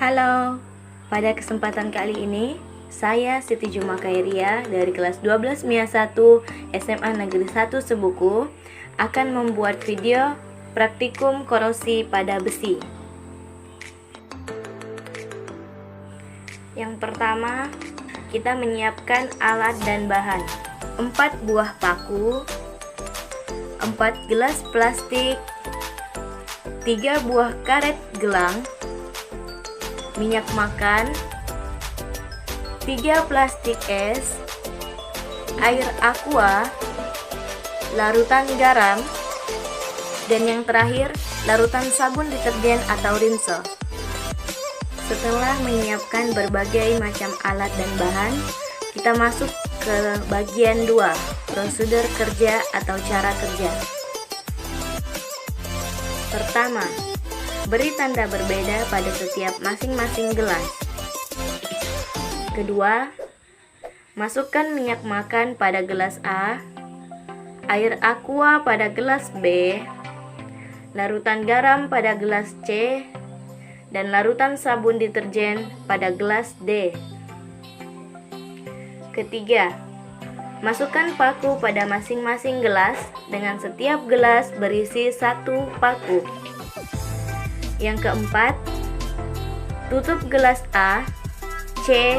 Halo, pada kesempatan kali ini saya Siti Juma Khairia dari kelas 12 MIA 1 SMA Negeri 1 Sebuku akan membuat video praktikum korosi pada besi. Yang pertama, kita menyiapkan alat dan bahan: 4 buah paku, 4 gelas plastik, 3 buah karet gelang, minyak makan, 3 plastik es, air aqua, larutan garam, dan yang terakhir larutan sabun deterjen atau rinso. Setelah menyiapkan berbagai macam alat dan bahan, kita masuk ke bagian 2, prosedur kerja atau cara kerja. Pertama, beri tanda berbeda pada setiap masing-masing gelas. Kedua, masukkan minyak makan pada gelas A, air aqua pada gelas B, larutan garam pada gelas C, dan larutan sabun deterjen pada gelas D. Ketiga, masukkan paku pada masing-masing gelas dengan setiap gelas berisi 1 paku. Yang keempat, tutup gelas A, C,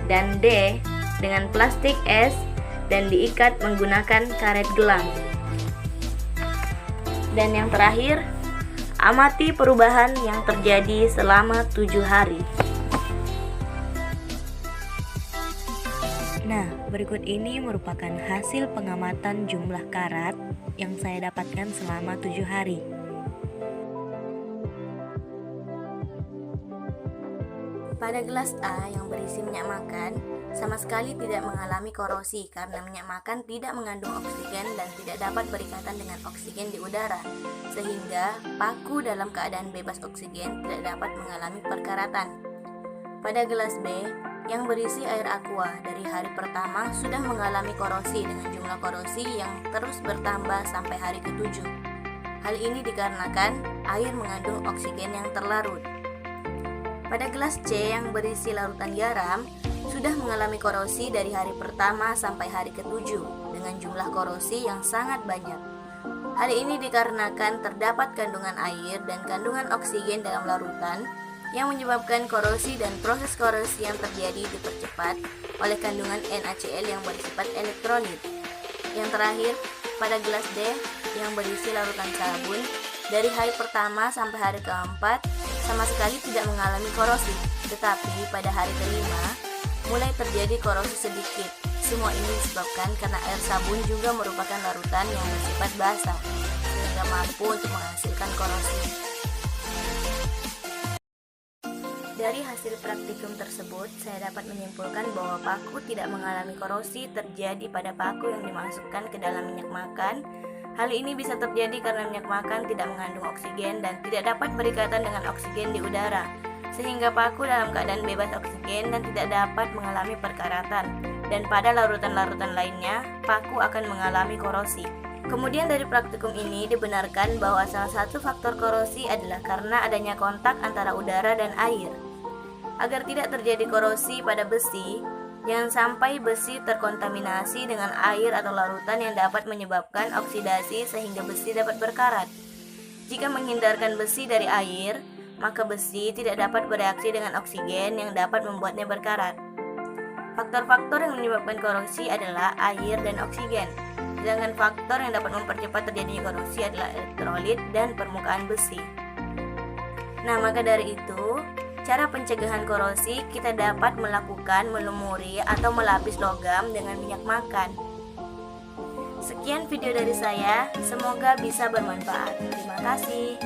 dan D dengan plastik es dan diikat menggunakan karet gelang. Dan yang terakhir, amati perubahan yang terjadi selama 7 hari. Nah, berikut ini merupakan hasil pengamatan jumlah karat yang saya dapatkan selama 7 hari. Pada gelas A yang berisi minyak makan, sama sekali tidak mengalami korosi karena minyak makan tidak mengandung oksigen dan tidak dapat berikatan dengan oksigen di udara, sehingga paku dalam keadaan bebas oksigen tidak dapat mengalami perkaratan. Pada gelas B yang berisi air aqua, dari hari pertama sudah mengalami korosi dengan jumlah korosi yang terus bertambah sampai hari ke-7. Hal ini dikarenakan air mengandung oksigen yang terlarut. Pada gelas C yang berisi larutan garam, sudah mengalami korosi dari hari pertama sampai hari ke-7 dengan jumlah korosi yang sangat banyak. Hal ini dikarenakan terdapat kandungan air dan kandungan oksigen dalam larutan yang menyebabkan korosi, dan proses korosi yang terjadi dipercepat oleh kandungan NaCl yang bersifat elektrolit. Yang terakhir, pada gelas D yang berisi larutan sabun, dari hari pertama sampai hari ke-4 sama sekali tidak mengalami korosi, tetapi pada hari ke-5 mulai terjadi korosi sedikit. Semua ini disebabkan karena air sabun juga merupakan larutan yang bersifat basah, sehingga mampu untuk menghasilkan korosi. Dari hasil praktikum tersebut, saya dapat menyimpulkan bahwa paku tidak mengalami korosi terjadi pada paku yang dimasukkan ke dalam minyak makan. Hal ini bisa terjadi karena minyak makan tidak mengandung oksigen dan tidak dapat berikatan dengan oksigen di udara, sehingga paku dalam keadaan bebas oksigen dan tidak dapat mengalami perkaratan. Dan pada larutan-larutan lainnya, paku akan mengalami korosi. Kemudian dari praktikum ini dibenarkan bahwa salah satu faktor korosi adalah karena adanya kontak antara udara dan air. Agar tidak terjadi korosi pada besi, jangan sampai besi terkontaminasi dengan air atau larutan yang dapat menyebabkan oksidasi sehingga besi dapat berkarat. Jika menghindarkan besi dari air, maka besi tidak dapat bereaksi dengan oksigen yang dapat membuatnya berkarat. Faktor-faktor yang menyebabkan korosi adalah air dan oksigen. Sedangkan faktor yang dapat mempercepat terjadinya korosi adalah elektrolit dan permukaan besi. Nah, maka dari itu, cara pencegahan korosi kita dapat melakukan melumuri atau melapis logam dengan minyak makan. Sekian video dari saya, semoga bisa bermanfaat. Terima kasih.